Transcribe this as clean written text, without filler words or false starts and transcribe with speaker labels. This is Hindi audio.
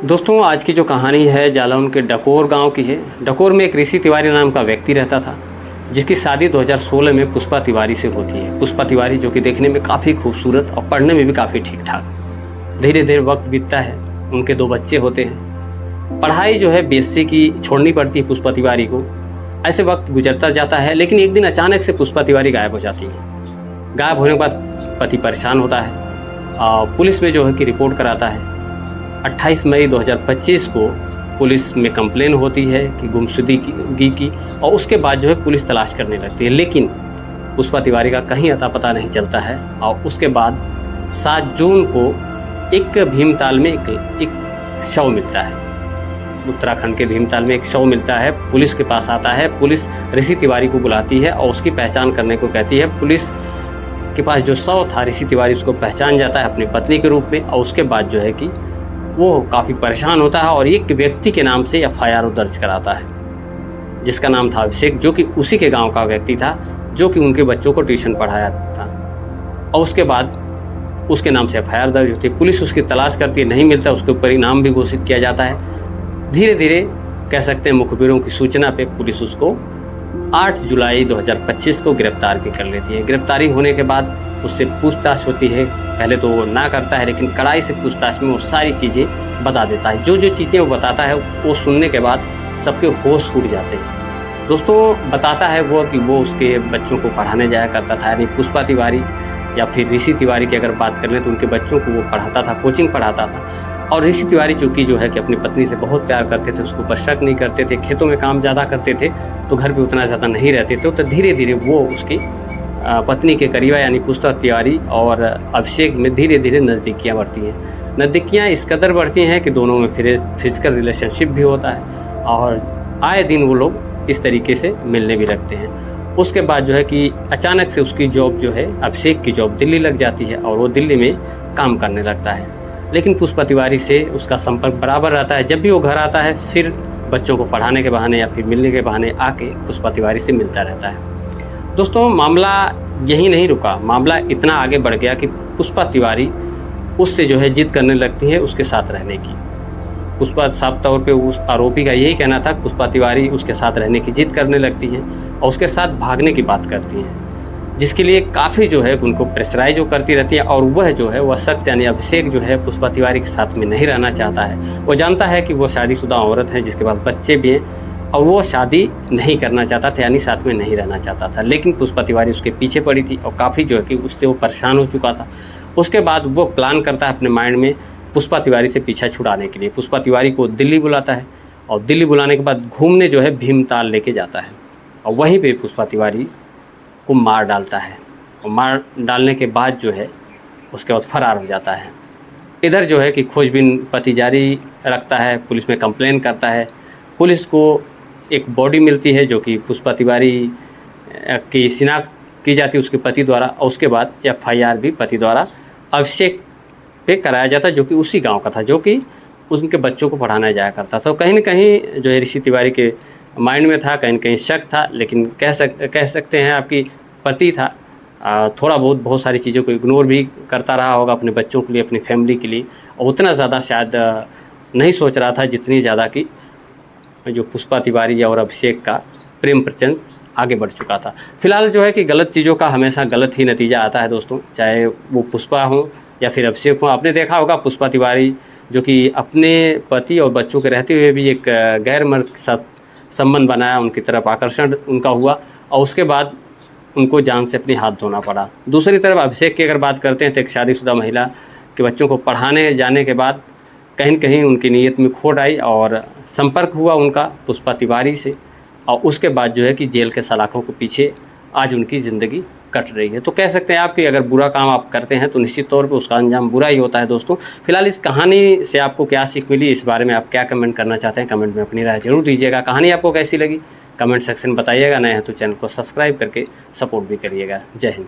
Speaker 1: दोस्तों, आज की जो कहानी है जालौन के डकोर गांव की है। डकोर में एक ऋषि तिवारी नाम का व्यक्ति रहता था, जिसकी शादी 2016 में पुष्पा तिवारी से होती है। पुष्पा तिवारी जो कि देखने में काफ़ी खूबसूरत और पढ़ने में भी काफ़ी ठीक ठाक। धीरे धीरे वक्त बीतता है, उनके 2 बच्चे होते हैं। पढ़ाई जो है बीएससी की छोड़नी पड़ती है पुष्पा तिवारी को। ऐसे वक्त गुजरता जाता है, लेकिन एक दिन अचानक से पुष्पा तिवारी गायब हो जाती है। गायब होने के बाद पति परेशान होता है और पुलिस में जो है कि रिपोर्ट कराता है। 28 मई 2025 को पुलिस में कंप्लेन होती है कि गुमशुदगी की, और उसके बाद जो है पुलिस तलाश करने लगती है, लेकिन पुष्पा तिवारी का कहीं अता पता नहीं चलता है। और उसके बाद 7 जून को एक भीमताल में एक शव मिलता है। उत्तराखंड के भीमताल में एक शव मिलता है। पुलिस के पास आता है, पुलिस ऋषि तिवारी को बुलाती है और उसकी पहचान करने को कहती है। पुलिस के पास जो शव था, ऋषि तिवारी उसको पहचान जाता है अपनी पत्नी के रूप में, और उसके बाद जो है कि वो काफ़ी परेशान होता है और एक व्यक्ति के नाम से एफआईआर दर्ज कराता है, जिसका नाम था अभिषेक, जो कि उसी के गांव का व्यक्ति था, जो कि उनके बच्चों को ट्यूशन पढ़ाया था। और उसके बाद उसके नाम से एफआईआर दर्ज होती है। पुलिस उसकी तलाश करती है, नहीं मिलता, उसके ऊपर इनाम भी घोषित किया जाता है। धीरे धीरे कह सकते हैं मुखबिरों की सूचना पे पुलिस उसको 8 जुलाई 2025 को गिरफ्तार भी कर लेती है। गिरफ्तारी होने के बाद उससे पूछताछ होती है। पहले तो वो ना करता है, लेकिन कड़ाई से पूछताछ में वो सारी चीज़ें बता देता है। जो जो चीज़ें वो बताता है, वो सुनने के बाद सबके होश उड़ जाते हैं। दोस्तों, बताता है वो कि वो उसके बच्चों को पढ़ाने जाया करता था, यानी पुष्पा तिवारी या फिर ऋषि तिवारी की अगर बात कर लें तो उनके बच्चों को वो पढ़ाता था, कोचिंग पढ़ाता था। और ऋषि तिवारी चूँकि जो है कि अपनी पत्नी से बहुत प्यार करते थे, उसको ऊपर शक नहीं करते थे, खेतों में काम ज़्यादा करते थे, तो घर पे उतना ज़्यादा नहीं रहते थे। तो धीरे धीरे वो उसकी पत्नी के करीब यानी पुष्पा तिवारी और अभिषेक में धीरे धीरे नज़दीकियाँ बढ़ती हैं। नज़दीकियाँ इस कदर बढ़ती हैं कि दोनों में फिजिकल रिलेशनशिप भी होता है और आए दिन वो लोग इस तरीके से मिलने भी लगते हैं। उसके बाद जो है कि अचानक से उसकी जॉब जो है, अभिषेक की जॉब दिल्ली लग जाती है और वो दिल्ली में काम करने लगता है। लेकिन पुष्पा तिवारी से उसका संपर्क बराबर रहता है। जब भी वो घर आता है, फिर बच्चों को पढ़ाने के बहाने या फिर मिलने के बहाने आके पुष्पा तिवारी से मिलता रहता है। दोस्तों, मामला यही नहीं रुका, मामला इतना आगे बढ़ गया कि पुष्पा तिवारी उससे जो है जिद करने लगती है उसके साथ रहने की। पुष्पा साफ तौर पे उस आरोपी का यही कहना था, पुष्पा तिवारी उसके साथ रहने की जिद करने लगती हैं और उसके साथ भागने की बात करती हैं, जिसके लिए काफ़ी जो है उनको प्रेशराइज करती रहती है। और वह जो है, वह शख्स यानी अभिषेक जो है पुष्पा तिवारी के साथ में नहीं रहना चाहता है। वो जानता है कि वो शादीशुदा औरत है जिसके पास बच्चे भी हैं, और वो शादी नहीं करना चाहता था, यानी साथ में नहीं रहना चाहता था। लेकिन पुष्पा तिवारी उसके पीछे पड़ी थी और काफ़ी जो है कि उससे वो परेशान हो चुका था। उसके बाद वो प्लान करता है अपने माइंड में पुष्पा तिवारी से पीछा छुड़ाने के लिए। पुष्पा तिवारी को दिल्ली बुलाता है और दिल्ली बुलाने के बाद घूमने जो है भीमताल लेके जाता है और वहीं पे पुष्पा तिवारी को मार डालता है। और मार डालने के बाद जो है उसके बाद फरार हो जाता है। इधर जो है कि खोजबीन पति जारी रखता है, पुलिस में कंप्लेन करता है। पुलिस को एक बॉडी मिलती है जो कि पुष्पा तिवारी की शिनाख्त की जाती है उसके पति द्वारा, और उसके बाद एफआईआर भी पति द्वारा अभिषेक पे कराया जाता है, जो कि उसी गांव का था, जो कि उनके बच्चों को पढ़ाने जाया करता था। तो कहीं ना कहीं जो है ऋषि तिवारी के माइंड में था, कहीं ना कहीं शक था, लेकिन कह सकते हैं आपकी पति था, थोड़ा बहुत सारी चीज़ों को इग्नोर भी करता रहा होगा अपने बच्चों के लिए, अपनी फैमिली के लिए, और उतना ज़्यादा शायद नहीं सोच रहा था जितनी ज़्यादा कि जो पुष्पा तिवारी और अभिषेक का प्रेम प्रचंड आगे बढ़ चुका था। फिलहाल जो है कि गलत चीज़ों का हमेशा गलत ही नतीजा आता है दोस्तों, चाहे वो पुष्पा हो या फिर अभिषेक हो। आपने देखा होगा पुष्पा तिवारी जो कि अपने पति और बच्चों के रहते हुए भी एक गैर मर्द के साथ संबंध बनाया, उनकी तरफ आकर्षण उनका हुआ और उसके बाद उनको जान से अपनी हाथ धोना पड़ा। दूसरी तरफ अभिषेक की अगर बात करते हैं तो एक शादीशुदा महिला के बच्चों को पढ़ाने जाने के बाद कहीं न कहीं उनकी नीयत में खोट आई और संपर्क हुआ उनका पुष्पा तिवारी से, और उसके बाद जो है कि जेल के सलाखों के पीछे आज उनकी ज़िंदगी कट रही है। तो कह सकते हैं आप कि अगर बुरा काम आप करते हैं तो निश्चित तौर पे उसका अंजाम बुरा ही होता है दोस्तों। फिलहाल इस कहानी से आपको क्या सीख मिली, इस बारे में आप क्या कमेंट करना चाहते हैं, कमेंट में अपनी राय जरूर दीजिएगा। कहानी आपको कैसी लगी कमेंट सेक्शन बताइएगा। नए हैं तो चैनल को सब्सक्राइब करके सपोर्ट भी करिएगा। जय हिंद।